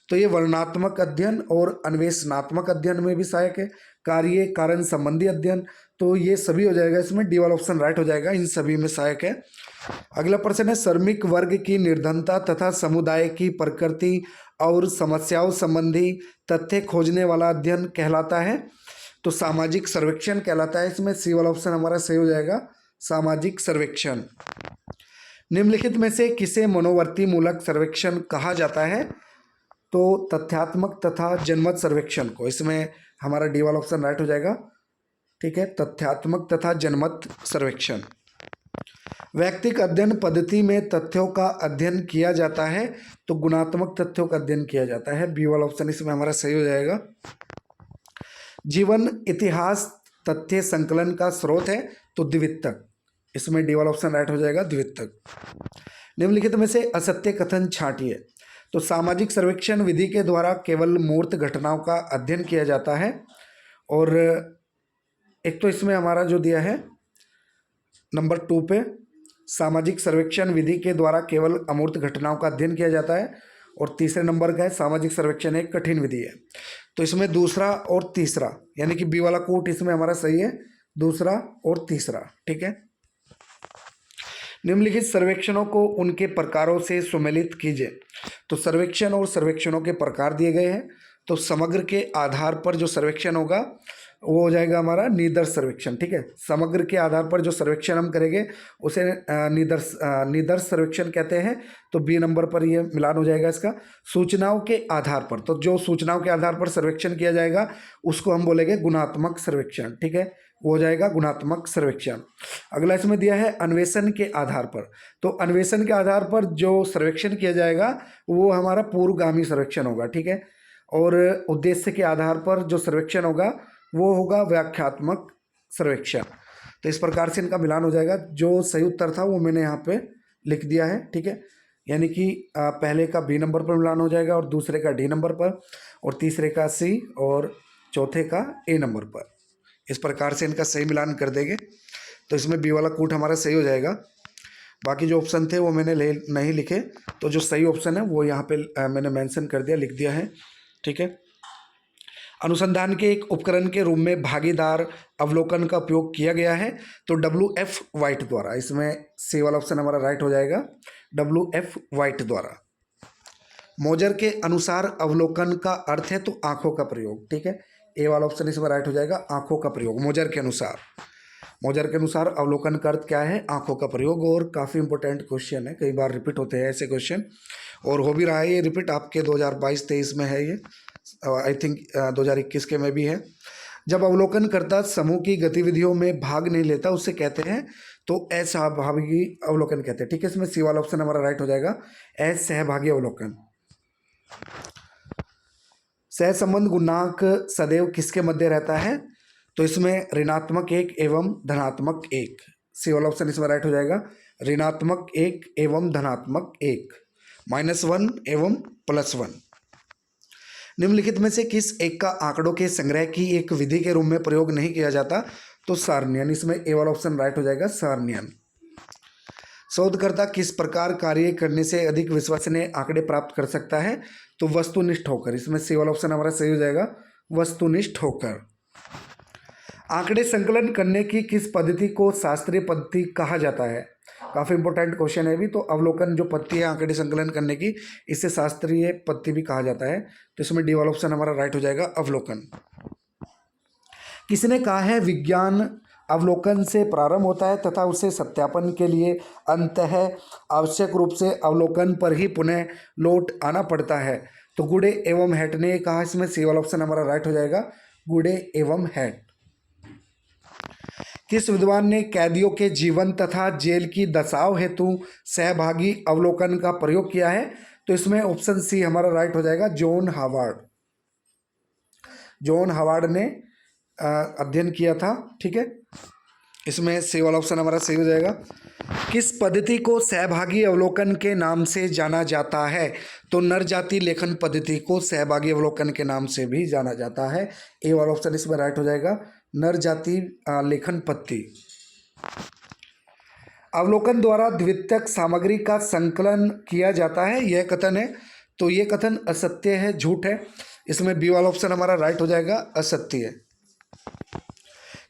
तो ये वर्णनात्मक अध्ययन और अन्वेषणात्मक अध्ययन में भी सहायक है। कार्य कारण संबंधी अध्ययन, तो ये सभी हो जाएगा, इसमें डी वाला ऑप्शन राइट हो जाएगा, इन सभी में सहायक है। अगला प्रश्न है, श्रमिक वर्ग की निर्धनता तथा समुदाय की प्रकृति और समस्याओं संबंधी तथ्य खोजने वाला अध्ययन कहलाता है? तो सामाजिक सर्वेक्षण कहलाता है। इसमें सी वाला ऑप्शन हमारा सही हो जाएगा, सामाजिक सर्वेक्षण। निम्नलिखित में से किसे मनोवर्ती मूलक सर्वेक्षण कहा जाता है? तो तथ्यात्मक तथा जनमत सर्वेक्षण को। इसमें हमारा डी वाला ऑप्शन राइट हो जाएगा, ठीक है, तथ्यात्मक तथा जनमत सर्वेक्षण। व्यक्तिक अध्ययन पद्धति में तथ्यों का अध्ययन किया जाता है, तो गुणात्मक तथ्यों का अध्ययन किया जाता है। बी वाला ऑप्शन इसमें हमारा सही हो जाएगा। जीवन इतिहास तथ्य संकलन का स्रोत है, तो द्वितक। इसमें डी वाला ऑप्शन राइट हो जाएगा, द्वितक। निम्नलिखित में से असत्य कथन छांटिए। तो सामाजिक सर्वेक्षण विधि के द्वारा केवल मूर्त घटनाओं का अध्ययन किया जाता है, और एक तो इसमें हमारा जो दिया है नंबर 2 पे, सामाजिक सर्वेक्षण विधि के द्वारा केवल अमूर्त घटनाओं का अध्ययन किया जाता है, और तीसरे नंबर का है सामाजिक सर्वेक्षण एक कठिन विधि है। तो इसमें दूसरा और तीसरा, यानी कि बी वाला कोट इसमें हमारा सही है, दूसरा और तीसरा, ठीक है। निम्नलिखित सर्वेक्षणों को उनके प्रकारों से सुमेलित कीजिए। तो सर्वेक्षण और सर्वेक्षणों के प्रकार दिए गए हैं। तो समग्र के आधार पर जो सर्वेक्षण होगा वो हो जाएगा हमारा निदर्श सर्वेक्षण, ठीक है। समग्र के आधार पर जो सर्वेक्षण हम करेंगे उसे निदर्श सर्वेक्षण कहते हैं। तो बी नंबर पर ये मिलान हो जाएगा इसका। सूचनाओं के आधार पर, तो जो सूचनाओं के आधार पर सर्वेक्षण किया जाएगा उसको हम बोलेंगे गुणात्मक सर्वेक्षण, ठीक है, वो हो जाएगा गुणात्मक सर्वेक्षण। अगला इसमें दिया है अन्वेषण के आधार पर। तो अन्वेषण के आधार पर जो सर्वेक्षण किया जाएगा वो हमारा पूर्वगामी सर्वेक्षण होगा, ठीक है। और उद्देश्य के आधार पर जो सर्वेक्षण होगा वो होगा व्याख्यात्मक सर्वेक्षण। तो इस प्रकार से इनका मिलान हो जाएगा। जो सही उत्तर था वो मैंने यहाँ पे लिख दिया है, ठीक है। यानी कि पहले का बी नंबर पर मिलान हो जाएगा, और दूसरे का डी नंबर पर, और तीसरे का सी, और चौथे का ए नंबर पर। इस प्रकार से इनका सही मिलान कर देंगे तो इसमें बी वाला कूट हमारा सही हो जाएगा। बाकी जो ऑप्शन थे वो मैंने नहीं लिखे, तो जो सही ऑप्शन है वो यहाँ पे मैंने मेंशन कर दिया, लिख दिया है, ठीक है। अनुसंधान के एक उपकरण के रूप में भागीदार अवलोकन का उपयोग किया गया है, तो WF वाइट द्वारा। इसमें सी वाला ऑप्शन हमारा राइट हो जाएगा, WF वाइट द्वारा। मोजर के अनुसार अवलोकन का अर्थ है तो आंखों का प्रयोग, ठीक है। ए वाला ऑप्शन इसमें राइट हो जाएगा, आंखों का प्रयोग। मोजर के अनुसार, मोजर के अनुसार अवलोकन का अर्थ क्या है? आंखों का प्रयोग। और काफ़ी इंपॉर्टेंट क्वेश्चन है, कई बार रिपीट होते हैं ऐसे क्वेश्चन, और हो भी रहा है ये रिपीट आपके 2022-23 में है, ये आई थिंक 2021 के में भी है। जब अवलोकनकर्ता समूह की गतिविधियों में भाग नहीं लेता उसे कहते हैं तो असहभागी अवलोकन कहते हैं, ठीक है। इसमें सी वाला ऑप्शन हमारा राइट हो जाएगा, असहभागी अवलोकन। सहसंबंध गुणांक सदैव किसके मध्य रहता है? तो इसमें ऋणात्मक 1 एवं धनात्मक 1। सी वाला ऑप्शन इसमें राइट हो जाएगा, ऋणात्मक 1 एवं धनात्मक 1, -1 एवं +1। निम्नलिखित में से किस एक का आंकड़ों के संग्रह की एक विधि के रूप में प्रयोग नहीं किया जाता? तो सारणियन। इसमें ए वाला ऑप्शन राइट हो जाएगा, सारणियन। शोधकर्ता किस प्रकार कार्य करने से अधिक विश्वसनीय आंकड़े प्राप्त कर सकता है? तो वस्तुनिष्ठ होकर। इसमें सी वाला ऑप्शन हमारा सही हो जाएगा, वस्तुनिष्ठ होकर। आंकड़े संकलन करने की किस पद्धति को शास्त्रीय पद्धति कहा जाता है? काफ़ी इंपॉर्टेंट क्वेश्चन है भी। तो अवलोकन जो पद्धति है आंकड़े संकलन करने की, इसे शास्त्रीय पद्धति भी कहा जाता है। तो इसमें डी वाला ऑप्शन हमारा राइट हो जाएगा, अवलोकन। किसने कहा है विज्ञान अवलोकन से प्रारंभ होता है तथा उसे सत्यापन के लिए अंततः आवश्यक रूप से अवलोकन पर ही पुनः लौट आना पड़ता है? तो गुडे एवं हेट ने कहा। इसमें सी वाला ऑप्शन हमारा राइट हो जाएगा, गुडे एवं हेट। किस विद्वान ने कैदियों के जीवन तथा जेल की दशाओं हेतु सहभागी अवलोकन का प्रयोग किया है? तो इसमें ऑप्शन सी हमारा राइट हो जाएगा, जॉन हावर्ड। जॉन हावर्ड ने अध्ययन किया था। ठीक है, इसमें सी वाला ऑप्शन हमारा सही हो जाएगा। किस पद्धति को सहभागी अवलोकन के नाम से जाना जाता है? तो नर जाति लेखन पद्धति को सहभागी अवलोकन के नाम से भी जाना जाता है। ए वाला ऑप्शन इसमें राइट हो जाएगा, नर जाति लेखन पद्धति। अवलोकन द्वारा द्वितीयक सामग्री का संकलन किया जाता है, यह कथन है। तो ये कथन असत्य है, झूठ है। इसमें बी वाला ऑप्शन हमारा राइट हो जाएगा, असत्य है।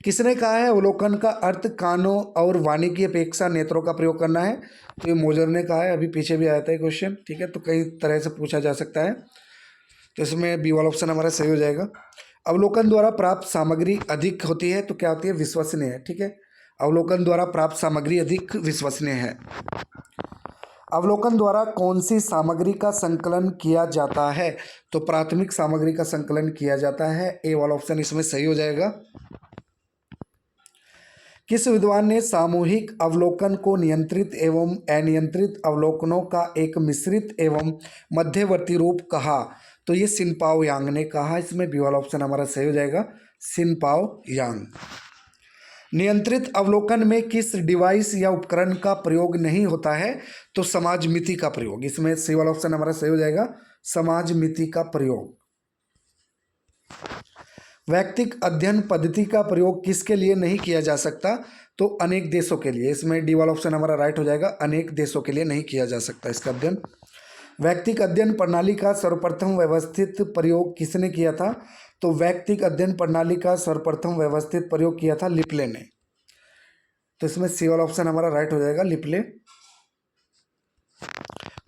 किसने कहा है अवलोकन का अर्थ कानों और वाणी की अपेक्षा नेत्रों का प्रयोग करना है? तो ये मोजर ने कहा है। अभी पीछे भी आया था क्वेश्चन। ठीक है, तो कई तरह से पूछा जा सकता है। तो इसमें बी वाला ऑप्शन हमारा सही हो जाएगा। अवलोकन द्वारा प्राप्त सामग्री अधिक होती है तो क्या होती है? विश्वसनीय है। ठीक है, अवलोकन द्वारा प्राप्त सामग्री अधिक विश्वसनीय है। अवलोकन द्वारा कौन सी सामग्री का संकलन किया जाता है? तो प्राथमिक सामग्री का संकलन किया जाता है। ए वाला ऑप्शन इसमें सही हो जाएगा। किस विद्वान ने सामूहिक अवलोकन को नियंत्रित एवं अनियंत्रित अवलोकनों का एक मिश्रित एवं मध्यवर्ती रूप कहा? तो ये सिनपाओ यांग ने कहा। इसमें बी वाला ऑप्शन हमारा सही हो जाएगा, सिनपाओ यांग। नियंत्रित अवलोकन में किस डिवाइस या उपकरण का प्रयोग नहीं होता है? तो समाजमिति का प्रयोग। इसमें सी वाला ऑप्शन हमारा सही हो जाएगा, समाजमिति का प्रयोग। वैयक्तिक अध्ययन पद्धति का प्रयोग किसके लिए नहीं किया जा सकता? तो अनेक देशों के लिए। इसमें डी वाला ऑप्शन हमारा राइट हो जाएगा, अनेक देशों के लिए नहीं किया जा सकता इसका अध्ययन। वैयक्तिक अध्ययन प्रणाली का सर्वप्रथम व्यवस्थित प्रयोग किसने किया था? तो वैयक्तिक अध्ययन प्रणाली का सर्वप्रथम व्यवस्थित प्रयोग किया था लिपले ने। तो इसमें सी वाला ऑप्शन हमारा राइट हो जाएगा, लिपले।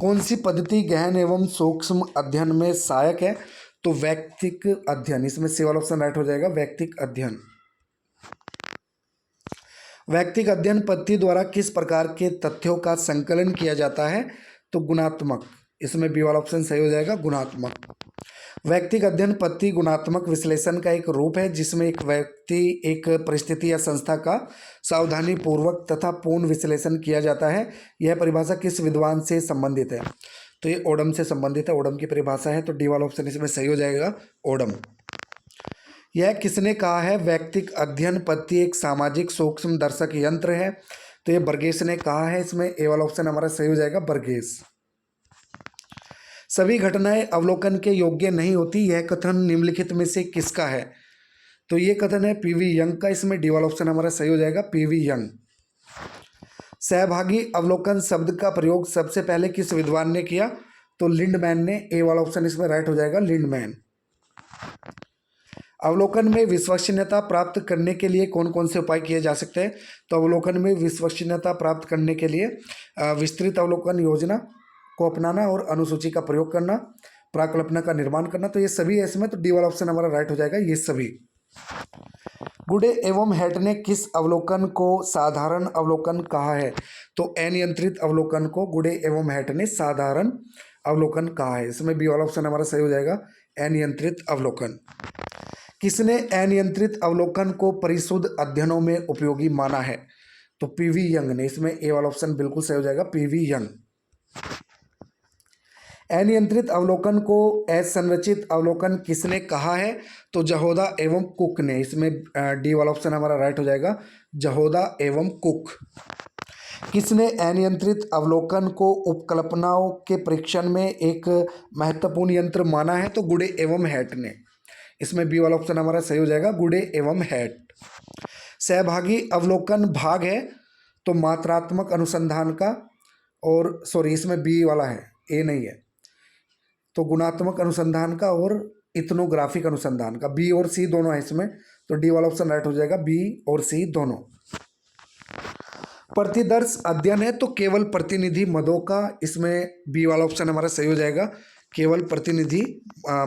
कौन सी पद्धति गहन एवं सूक्ष्म अध्ययन में सहायक है? तो वैयक्तिक अध्ययन। इसमें सी वाला ऑप्शन राइट हो जाएगा, वैयक्तिक अध्ययन। वैयक्तिक अध्ययन पद्धति द्वारा किस प्रकार के तथ्यों का संकलन किया जाता है? तो गुणात्मक। इसमें बी वाला ऑप्शन सही हो जाएगा, गुणात्मक। वैयक्तिक अध्ययन पद्धति गुणात्मक विश्लेषण का एक रूप है जिसमें एक व्यक्ति, एक परिस्थिति या संस्था का सावधानी पूर्वक तथा पूर्ण विश्लेषण किया जाता है। यह परिभाषा किस विद्वान से संबंधित है? तो ये ओडम से संबंधित है, ओडम की परिभाषा है। तो डी वाला ऑप्शन इसमें सही हो जाएगा, ओडम। यह किसने कहा है वैयक्तिक अध्ययन पद्धति एक सामाजिक सूक्ष्म दर्शक यंत्र है? तो ये बर्गेस ने कहा है। इसमें ए वाला ऑप्शन हमारा सही हो जाएगा, बर्गेस। सभी घटनाएं अवलोकन के योग्य नहीं होती, यह कथन निम्नलिखित में से किसका है? तो ये कथन है पीवी यंग का। इसमें डी वाला ऑप्शन हमारा सही हो जाएगा, पीवी यंग। सहभागी अवलोकन शब्द का प्रयोग सबसे पहले किस विद्वान ने किया? तो लिंडमैन ने। ए वाला ऑप्शन इसमें राइट हो जाएगा, लिंडमैन। अवलोकन में विश्वसनीयता प्राप्त करने के लिए कौन कौन से उपाय किए जा सकते हैं? तो अवलोकन में विश्वसनीयता प्राप्त करने के लिए विस्तृत अवलोकन योजना को अपनाना और अनुसूची का प्रयोग करना, प्राकल्पना का निर्माण करना। तो ये सभी है इसमें। तो डी वाला ऑप्शन हमारा राइट हो जाएगा, ये सभी। गुडे एवं हेट ने किस अवलोकन को साधारण अवलोकन कहा है? तो अनियंत्रित अवलोकन को गुडे एवं हेट ने साधारण अवलोकन कहा है। इसमें बी वाला ऑप्शन हमारा सही हो जाएगा, अनियंत्रित अवलोकन। किसने अनियंत्रित अवलोकन को परिशुद्ध अध्ययनों में उपयोगी माना है? तो पीवी यंग ने। इसमें ए वाला ऑप्शन बिल्कुल सही हो जाएगा, पीवी यंग। अनियंत्रित अवलोकन को असंरचित अवलोकन किसने कहा है? तो जहोदा एवं कुक ने। इसमें डी वाला ऑप्शन हमारा राइट हो जाएगा, जहोदा एवं कुक। किसने अनियंत्रित अवलोकन को उपकल्पनाओं के परीक्षण में एक महत्वपूर्ण यंत्र माना है? तो गुडे एवं हेट ने। इसमें बी वाला ऑप्शन हमारा सही हो जाएगा, गुडे एवं हेट। सहभागी अवलोकन भाग है तो मात्रात्मक अनुसंधान का, और सॉरी इसमें बी वाला है, ए नहीं है, तो गुणात्मक अनुसंधान का और इथनोग्राफिक अनुसंधान का। बी और सी दोनों है इसमें, तो डी वाला ऑप्शन राइट हो जाएगा, बी और सी दोनों। प्रतिदर्श अध्ययन है तो केवल प्रतिनिधि मदों का, इसमें बी वाला ऑप्शन हमारा सही हो जाएगा, केवल प्रतिनिधि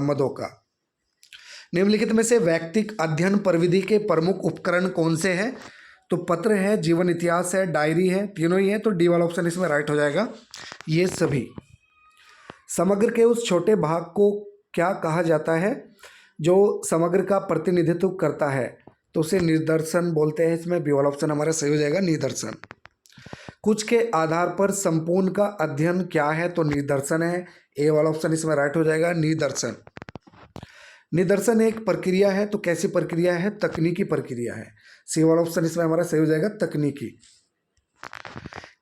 मदों का। निम्नलिखित में से व्यक्तिक अध्ययन परिविधि के प्रमुख उपकरण कौन से हैं? तो पत्र है, जीवन इतिहास है, डायरी है, तीनों ही है, तो डी वाला ऑप्शन इसमें राइट हो जाएगा, ये सभी। समग्र के उस छोटे भाग को क्या कहा जाता है जो समग्र का प्रतिनिधित्व करता है? तो उसे निदर्शन बोलते हैं, इसमें बी वाला ऑप्शन हमारा सही हो जाएगा, निदर्शन। कुछ के आधार पर संपूर्ण का अध्ययन क्या है? तो निदर्शन है, ए वाला ऑप्शन इसमें राइट हो जाएगा, निदर्शन। निदर्शन एक प्रक्रिया है, तो कैसी प्रक्रिया है? तकनीकी प्रक्रिया है, सी वाला ऑप्शन इसमें हमारा सही हो जाएगा, तकनीकी।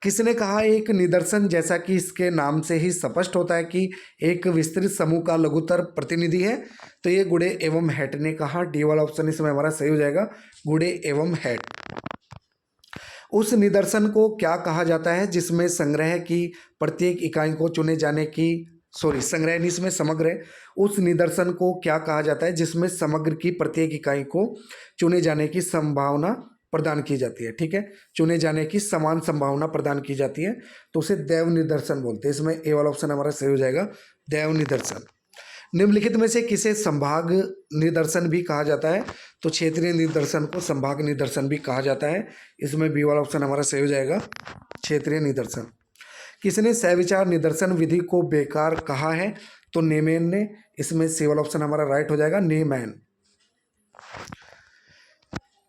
किसने कहा एक निदर्शन, जैसा कि इसके नाम से ही स्पष्ट होता है कि एक विस्तृत समूह का लघुतर प्रतिनिधि है? तो ये गुडे एवं हेट ने कहा, डी वाला ऑप्शन इसमें हमारा सही हो जाएगा, गुडे एवं हेट। उस निदर्शन को क्या कहा जाता है जिसमें संग्रह की प्रत्येक इकाई को चुने जाने की, संग्रह नहीं, इसमें समग्र है। उस निदर्शन को क्या कहा जाता है जिसमें समग्र की प्रत्येक इकाई को चुने जाने की संभावना प्रदान की जाती है? ठीक है, चुने जाने की समान संभावना प्रदान की जाती है, तो उसे दैव निदर्शन बोलते हैं। इसमें ए वाला ऑप्शन हमारा सही हो जाएगा, दैव निदर्शन। निम्नलिखित में से किसे संभाग निदर्शन भी कहा जाता है? तो क्षेत्रीय निदर्शन को संभाग निदर्शन भी कहा जाता है, इसमें बी वाला ऑप्शन हमारा सही हो जाएगा, क्षेत्रीय निदर्शन। किसने सविचार निदर्शन विधि को बेकार कहा है? तो नेमैन ने, इसमें सी वाला ऑप्शन हमारा राइट हो जाएगा, नेमैन।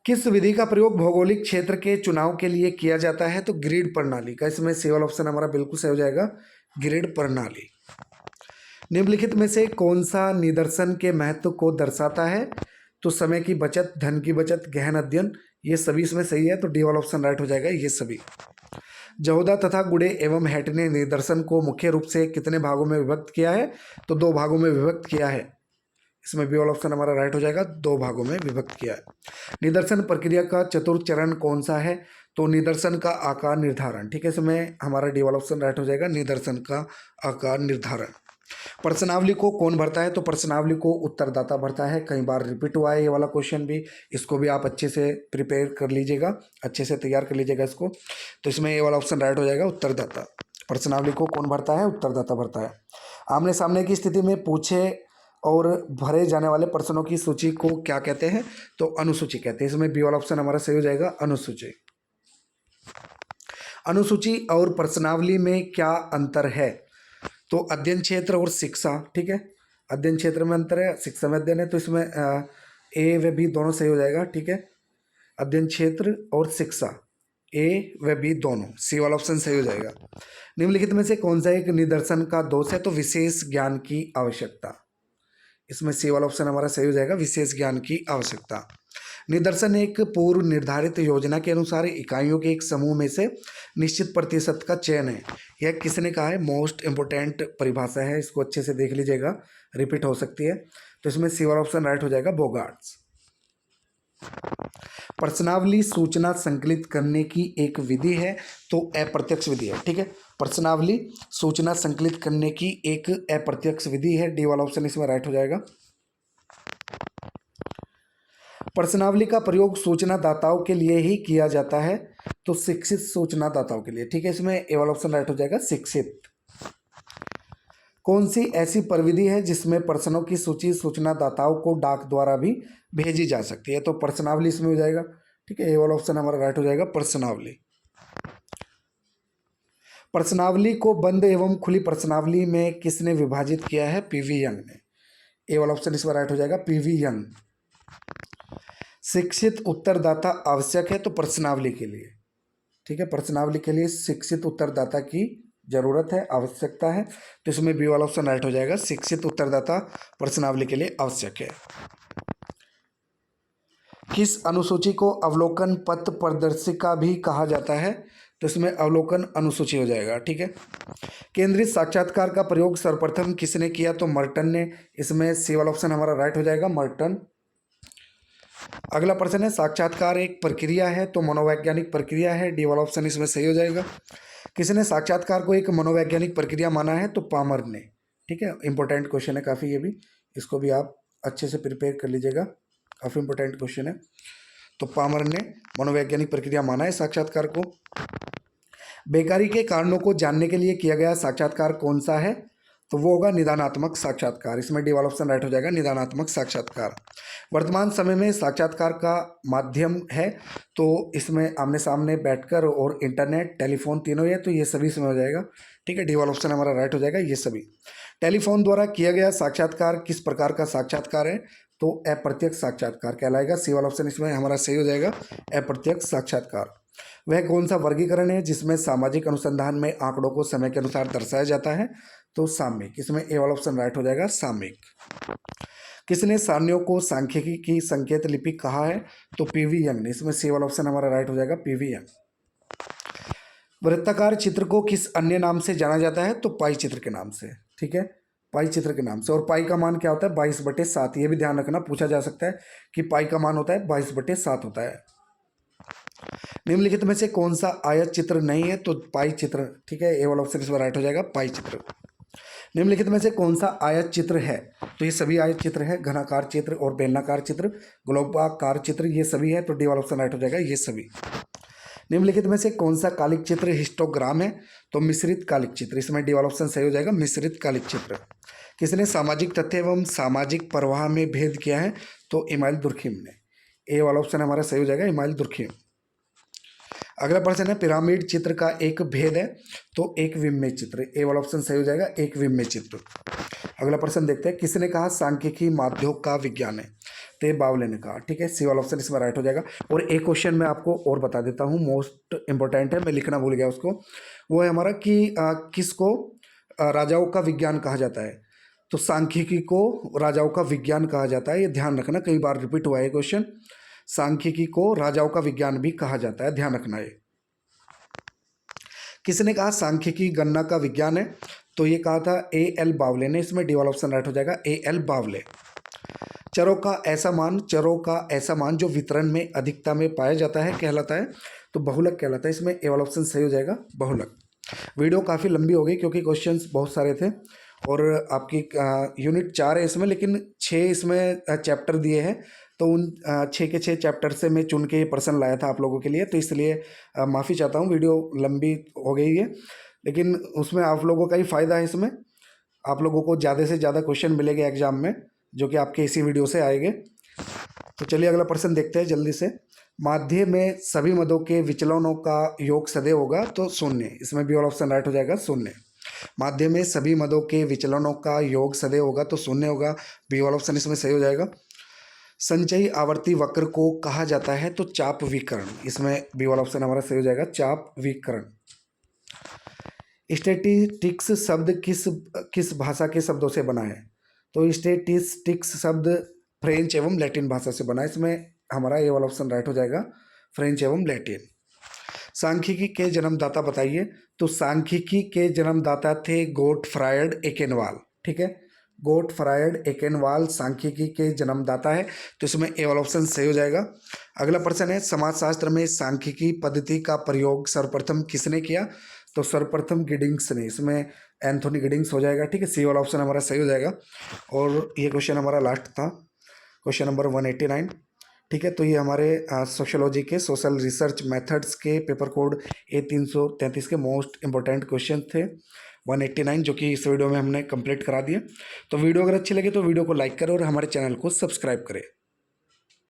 किस विधि का प्रयोग भौगोलिक क्षेत्र के चुनाव के लिए किया जाता है? तो ग्रिड प्रणाली का, इसमें सी वाला ऑप्शन हमारा बिल्कुल सही हो जाएगा, ग्रिड प्रणाली। निम्नलिखित में से कौन सा निदर्शन के महत्व को दर्शाता है? तो समय की बचत, धन की बचत, गहन अध्ययन, ये सभी इसमें सही है, तो डी वाला ऑप्शन राइट हो जाएगा, ये सभी। जहोदा तथा गुडे एवं हेट ने निदर्शन को मुख्य रूप से कितने भागों में विभक्त किया है? तो 2 भागों में विभक्त किया है, इसमें बी वाला ऑप्शन हमारा राइट हो जाएगा, 2 भागों में विभक्त किया है। निदर्शन प्रक्रिया का चतुर्थ चरण कौन सा है? तो निदर्शन का आकार निर्धारण, ठीक है, इसमें हमारा डी वाला ऑप्शन राइट हो जाएगा, निदर्शन का आकार निर्धारण। प्रश्नावली को कौन भरता है? तो प्रश्नावली को उत्तरदाता भरता है, कई बार रिपीट हुआ है ये वाला क्वेश्चन भी, इसको भी आप अच्छे से प्रिपेयर कर लीजिएगा, अच्छे से तैयार कर लीजिएगा इसको, तो इसमें ये वाला ऑप्शन राइट हो जाएगा, उत्तरदाता। प्रश्नावली को कौन भरता है? उत्तरदाता भरता है। आमने सामने की स्थिति में पूछे और भरे जाने वाले प्रश्नों की सूची को क्या कहते हैं? तो अनुसूची कहते हैं, इसमें बी वाला ऑप्शन हमारा सही हो जाएगा, अनुसूची। अनुसूची और प्रश्नावली में क्या अंतर है? तो अध्ययन क्षेत्र और शिक्षा, ठीक है, अध्ययन क्षेत्र में अंतर है, शिक्षा में अध्ययन है, तो इसमें ए व बी दोनों सही हो जाएगा, ठीक है, अध्ययन क्षेत्र और शिक्षा, ए व बी दोनों, सी वाला ऑप्शन सही हो जाएगा। निम्नलिखित में से कौन सा एक निदर्शन का दोष है? तो विशेष ज्ञान की आवश्यकता, इसमें सी वाला ऑप्शन हमारा सही हो जाएगा, विशेष ज्ञान की आवश्यकता। निदर्शन एक पूर्व निर्धारित योजना के अनुसार इकाइयों के एक समूह में से निश्चित प्रतिशत का चयन है। यह किसने कहा है? मोस्ट इंपोर्टेंट परिभाषा है, इसको अच्छे से देख लीजिएगा, रिपीट हो सकती है, तो इसमें सी वाला ऑप्शन राइट हो जाएगा, बोगार्ट्स। प्रश्नावली सूचना संकलित करने की एक विधि है, तो अप्रत्यक्ष विधि है, ठीक है, प्रश्नावली सूचना संकलित करने की एक अप्रत्यक्ष विधि है, डी वाला ऑप्शन इसमें राइट हो जाएगा। प्रश्नावली का प्रयोग सूचना दाताओं के लिए ही किया जाता है, तो शिक्षित सूचना दाताओं के लिए, ठीक है, इसमें ए वाला ऑप्शन राइट हो जाएगा, शिक्षित। कौन सी ऐसी प्रविधि है जिसमें प्रश्नों की सूची सूचना दाताओं को डाक द्वारा भी भेजी जा सकती है? तो प्रश्नावली इसमें हो जाएगा, ठीक है, ए वाला ऑप्शन हमारा राइट हो जाएगा, प्रश्नावली। प्रश्नावली को बंद एवं खुली प्रश्नावली में किसने विभाजित किया है? पीवी यंग ने, ए वाला ऑप्शन इसमें राइट हो जाएगा, पीवी यंग। शिक्षित उत्तरदाता आवश्यक है, तो प्रश्नावली के लिए, ठीक है, प्रश्नावली के लिए शिक्षित उत्तरदाता की जरूरत है, आवश्यकता है, तो इसमें बी वाला ऑप्शन राइट हो जाएगा, शिक्षित उत्तरदाता प्रश्नावली के लिए आवश्यक है। किस अनुसूची को अवलोकन पथ प्रदर्शिका भी कहा जाता है? तो इसमें अवलोकन अनुसूची हो जाएगा, ठीक है। केंद्रित साक्षात्कार का प्रयोग सर्वप्रथम किसने किया? तो मर्टन ने, इसमें सी वाला ऑप्शन हमारा राइट हो जाएगा, मर्टन। अगला प्रश्न है, साक्षात्कार एक प्रक्रिया है, तो मनोवैज्ञानिक प्रक्रिया है, डी वाला ऑप्शन इसमें सही हो जाएगा। किसने साक्षात्कार को एक मनोवैज्ञानिक प्रक्रिया माना है? तो पामर ने, ठीक है, इंपॉर्टेंट क्वेश्चन है काफ़ी, ये भी, इसको भी आप अच्छे से प्रिपेयर कर लीजिएगा, काफ़ी इंपॉर्टेंट क्वेश्चन है। तो पामर ने मनोवैज्ञानिक प्रक्रिया माना है साक्षात्कार को। बेकारी के कारणों को जानने के लिए किया गया साक्षात्कार कौन सा है? तो वो होगा निदानात्मक साक्षात्कार। इसमें डी वाला ऑप्शन राइट हो जाएगा, निदानात्मक साक्षात्कार। वर्तमान समय में साक्षात्कार का माध्यम है, तो इसमें आमने सामने बैठकर और इंटरनेट, टेलीफोन तीनों है, तो ये सभी इसमें हो जाएगा। ठीक है, डी वाला ऑप्शन हमारा राइट हो जाएगा, ये सभी। टेलीफोन द्वारा किया गया साक्षात्कार किस प्रकार का साक्षात्कार है? तो अप्रत्यक्ष साक्षात्कार कहलाएगा। सी वाला ऑप्शन इसमें हमारा सही हो जाएगा, अप्रत्यक्ष साक्षात्कार। वह कौन सा वर्गीकरण है जिसमें सामाजिक अनुसंधान में आंकड़ों को समय के अनुसार दर्शाया जाता है? तो सामयिक। इसमें ए वाला ऑप्शन राइट हो जाएगा, सामयिक। किसने सारणियों को सांख्यिकी की संकेत लिपि कहा है? तो पीवी यंग ने। इसमें सी वाला ऑप्शन हमारा राइट हो जाएगा, पीवी यंग। वृत्ताकार चित्र को किस अन्य नाम से जाना जाता है? तो पाई चित्र के नाम से। ठीक है, पाई चित्र के नाम से। और पाई का मान क्या होता है? 22/7। ये भी ध्यान रखना, पूछा जा सकता है कि पाई का मान होता है 22/7 होता है। निम्नलिखित में से कौन सा आयत चित्र नहीं है? तो पाई चित्र। ठीक है, ए वाला ऑप्शन इसमें राइट हो जाएगा, पाई चित्र। निम्नलिखित में से कौन सा आयत चित्र है? तो ये सभी आयत चित्र है, घनाकार चित्र और बेलनाकार चित्र, गोलाकार चित्र, ये सभी है, तो डी वाला ऑप्शन राइट हो जाएगा, ये सभी। निम्नलिखित में से कौन सा कालिक चित्र हिस्टोग्राम है? तो मिश्रित कालिक चित्र। इसमें डी वाला ऑप्शन सही हो जाएगा, मिश्रित कालिक चित्र। किसने सामाजिक तथ्य एवं सामाजिक प्रवाह में भेद किया है? तो इमाइल दुर्खिम ने। ए वाला ऑप्शन हमारा सही हो जाएगा, इमाइल दुर्खिम। अगला प्रश्न है, पिरामिड चित्र का एक भेद है? तो एक विम्य चित्र। ए वाला ऑप्शन सही हो जाएगा, एक विम्य चित्र। अगला प्रश्न देखते हैं, किसने कहा सांख्यिकी माध्यों का विज्ञान है? तो बावले ने कहा। ठीक है, सी वाला ऑप्शन इसमें राइट हो जाएगा। और एक क्वेश्चन मैं आपको और बता देता हूँ, मोस्ट इंपॉर्टेंट है, मैं लिखना भूल गया उसको। वो है हमारा कि किसको राजाओं का विज्ञान कहा जाता है? तो सांख्यिकी को राजाओं का विज्ञान कहा जाता है, ये ध्यान रखना, कई बार रिपीट हुआ है क्वेश्चन। सांख्यिकी को राजाओं का विज्ञान भी कहा जाता है, ध्यान रखना है। किसने कहा सांख्यिकी गणना का विज्ञान है? तो ये कहा था A.L. बावले ने। इसमें डी वाला ऑप्शन राइट हो जाएगा, A.L. बावले। चरों का ऐसा मान जो वितरण में अधिकता में पाया जाता है कहलाता है? तो बहुलक कहलाता है। इसमें ए वाला ऑप्शन सही हो जाएगा, बहुलक। वीडियो काफ़ी लंबी हो गई क्योंकि क्वेश्चंस बहुत सारे थे और आपकी यूनिट 4 है इसमें, लेकिन 6 इसमें चैप्टर दिए हैं, तो उन 6 के 6 चैप्टर से मैं चुन के ये प्रश्न लाया था आप लोगों के लिए, तो इसलिए माफ़ी चाहता हूँ, वीडियो लंबी हो गई है, लेकिन उसमें आप लोगों का ही फ़ायदा है। इसमें आप लोगों को ज़्यादा से ज़्यादा क्वेश्चन मिलेंगे एग्जाम में, जो कि आपके इसी वीडियो से आएंगे। तो चलिए अगला प्रश्न देखते हैं जल्दी से। माध्य में सभी मदों के विचलनों का योग सदैव होगा? तो शून्य। इसमें बी वाला ऑप्शन राइट हो जाएगा, शून्य। माध्य में सभी मदों के विचलनों का योग सदैव होगा, तो शून्य होगा, बी वाला ऑप्शन इसमें सही हो जाएगा। संचयी आवर्ती वक्र को कहा जाता है? तो चाप विकर्ण। इसमें बी वाला ऑप्शन हमारा सही हो जाएगा, चाप विकर्ण। स्टैटिस्टिक्स शब्द किस भाषा के शब्दों से बना है? तो स्टैटिस्टिक्स शब्द फ्रेंच एवं लैटिन भाषा से बना है। इसमें हमारा ये वाला ऑप्शन राइट हो जाएगा, फ्रेंच एवं लैटिन। सांख्यिकी के जन्मदाता बताइए? तो सांख्यिकी के जन्मदाता थे गोटफ्रायड एकेनवाल। ठीक है, गोटफ्रायड एकेनवाल सांख्यिकी के जन्मदाता है, तो इसमें ए वाला ऑप्शन सही हो जाएगा। अगला प्रश्न है, समाजशास्त्र में सांख्यिकी पद्धति का प्रयोग सर्वप्रथम किसने किया? तो सर्वप्रथम गिडिंग्स ने। इसमें एंथोनी गिडिंग्स हो जाएगा। ठीक है, सी वाला ऑप्शन हमारा सही हो जाएगा। और ये क्वेश्चन हमारा लास्ट था, क्वेश्चन नंबर 189। ठीक है, तो ये हमारे सोशियोलॉजी के सोशल रिसर्च मेथड्स के पेपर कोड A333 के मोस्ट इंपॉर्टेंट क्वेश्चन थे 189, जो कि इस वीडियो में हमने कंप्लीट करा दिए। तो वीडियो अगर अच्छी लगे तो वीडियो को लाइक करें और हमारे चैनल को सब्सक्राइब करें।